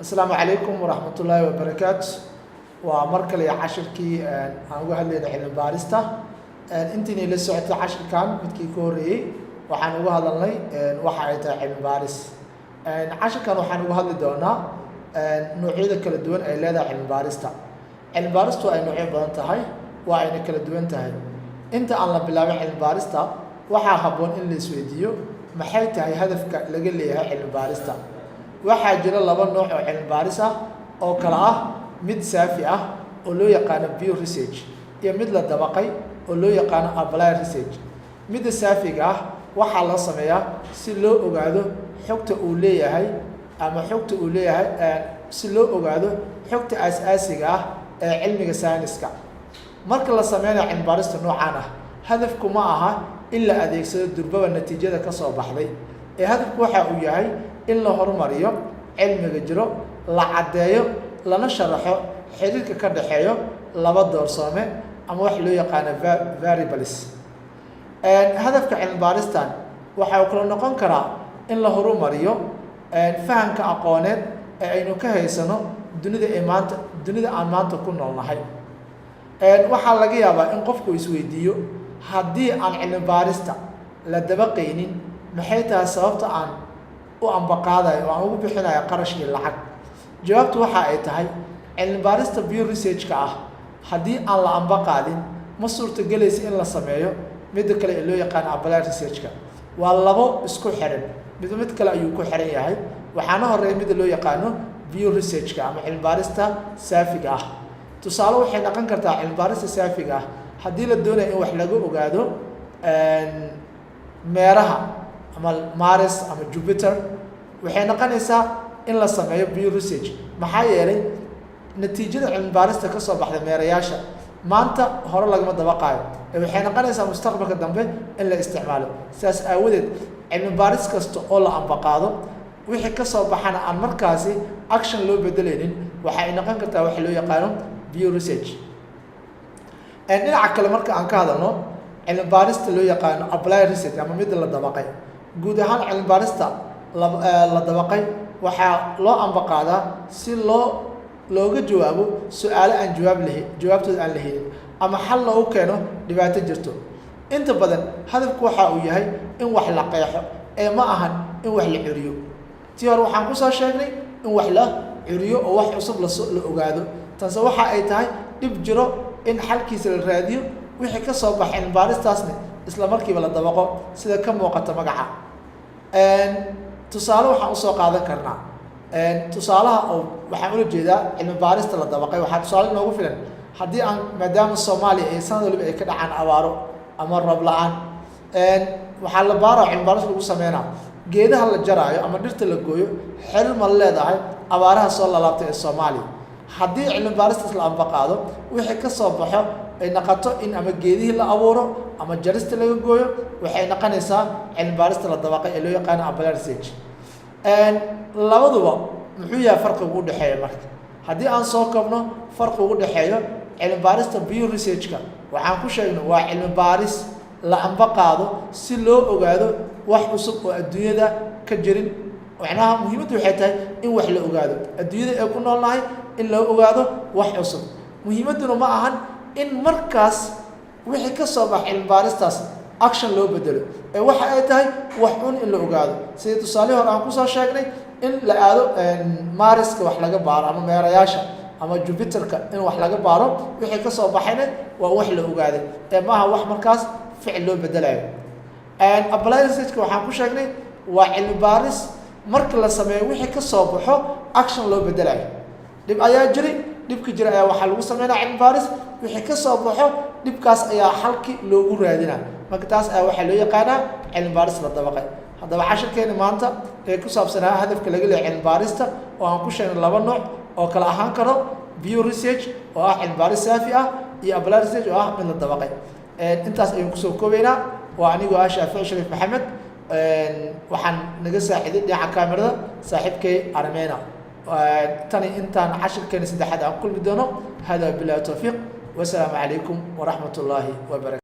السلام عليكم ورحمة الله وبركاته ومركل يا عشركي أنا واحد اللي علم باريستا أنتني لسه عت عشر كان متكي كوري وحن واحد اللي واحد علم باريس عشر كان وحن واحد دونا نوعية كل دون أي لا علم باريستا علم باريستا أي نوعية بدن هاي وأي كل دون تهاي أنت على بلا علم باريستا وحابون إن السويديو محيط هاي هدفك لقل لي علم باريستا waxaa jira laba nooc oo cilmi baaris ah oo kala ah mid saafi ah oo loo yaqaan bio research iyo mid la dabaqay oo loo yaqaan applied research mid saafiga ah waxa la sameeyaa si loo ogaado xogta uu leeyahay ama xogta uu leeyahay si loo ogaado xogta asaasiga ah ee cilmiga sayniska marka la sameeyo cilmi baarista noocan ah hadafku ma aha in la adeegsado durbaba natiijada ka soo baxday ee hadafku waxa uu yahay in la horumariyo cilmiga jiro la cadeeyo lana sharaxo xiriirka ka dhaxeeyo laba doorsoome ama wax loo yaqaan variables hadafka cilmi baaristan waxa uu kala noqon karaa in la horumariyo fahamka aqooneed ee aynu ka haysano dunida aan maanta ku noolnahay waxa laga yaabaa in qofku isweydiiyo haddii aan cilmi baarista la dabaqaynin maxay tahay sababta aan u ambaqaadayo oo aan ugu bixinayo qarash iyo lacag jawaabtu waxa ay tahay cilmi baarista bio research-ka ah haddii aan la ambaqaadin ma suurtagelaysa in la sameeyo midda kale ee loo yaqaan applied research-ka waa labo isku xiran mid kale ayuu ku xiran yahay waxaana horeeya midda loo yaqaano bio research-ka ama cilmi baarista saafiga ah tusaale waxay noqon kartaa cilmi baarista saafiga ah haddii la doonayo in wax laga ogaado meeraha ama Mars ama Jupiter waxay noqonaysaa in la sameeyo bio research maxaa yeelay natiijada cilmi baarista ka soo baxda meerayaasha maanta hore lagama dabaqaayo waxay noqonaysaa mustaqbalka dambe in la isticmaalo sidaas aawadeed cilmi baaris kasta oo la ambaqaado wixii ka soo baxana aan markaasi action loo bedelaynin waxa ay noqon kartaa wax loo yaqaan bio research dhinaca kale marka aan ka hadalno cilmi baarista loo yaqaan applied research ama mid la dabaqay guud ahaan cilmi baarista la dabaqay waxaa loo ambaqaadaa si looga jawaabo su'aalo aan jawaabtooda aan la helin ama xal loogu keeno dhibaato jirto inta badan hadafku waxa uu yahay in wax la qeexo ee ma ahan in wax la curiyo tii hore waxaan ku soo sheegnay in wax la curiyo oo wax cusub la ogaado taasi waxa ay tahay dhib jiro in xalkiisa la raadiyo wixii ka soo baxay cilmi baaristaasna isla markiiba la dabaqo sida ka muuqata magaca tusaale waxaan usoo qaadan karnaa tusaalaha oo waxaan ula jeedaa cilmi baarista la dabaqay waxaa tusaale inoogu filan haddii aan maadaama Soomaaliya ay sanad waliba ay ka dhacaan abaaro ama roob la'aan waxaa la baaraa cilmi baaris lagu sameynaa geedaha la jaraayo ama dhirta la gooyo xiriir ma leedahay abaaraha soo laabtay ee Soomaaliya haddii cilmi baaristaas la ambaqaado wixii ka soo baxo ay noqoto in ama geedihii la abuuro ama jarista laga gooyo waxay noqonaysaa cilmi baarista la dabaqay ee loo yaqaan applied research labaduba muxuu yahay farqiga u dhaxeeya marka haddii aan soo koobno farqiga u dhaxeeyo cilmi baarista bio research-ka waxaan ku sheegnay waa cilmi baaris la ambaqaado si loo ogaado wax cusub oo adduunyada ka jirin macnaha muhiimaddu waxay tahay in wax la ogaado adduunyada ay ku noolnahay in loo ogaado wax cusub muhiimadduna ma ahan in markaas wixii ka soo baxay cilmi baaristaas action loo bedelo ee waxa ay tahay wax in la ogaado sida tusaale hore aan ku soo sheegnay in la aado Marska wax laga baaro ama meerayaasha ama Jupiterka in wax laga baaro wixii ka soo baxayna waa wax la ogaaday ee maaha wax markaas ficil loo bedelayo applied research waxaan ku sheegnay waa cilmi baaris marka la sameeyo wixii ka soo baxo action loo bedelayo dib ayaa jiray dhibka jira ayaa waxa lagu sameeyaa cilmi baaris wixii ka soo baxo dhibkaas ayaa xalki loogu raadinaa marka taas ayaa waxa loo yaqaanaa cilmi baaris la dabaqay haddaba casharkeena maanta ee ku saabsanaa hadafka laga leeyahay cilmi baarista oo aan ku sheegnay laba nooc oo kala ahaan karo bio research oo ah cilmi baaris saafi ah iyo applied research oo ah mid la dabaqay intaas ayaan kusoo koobaynaa waa anigoo ah Shaafici Shariif Maxamed waxaan naga saaciday dhinaca kaamirada saaxiibkay Armeena tani intaan casharkeena saddexaad aan kulmi doono hada billahi tawfiiq والسلام عليكم ورحمة الله وبركاته.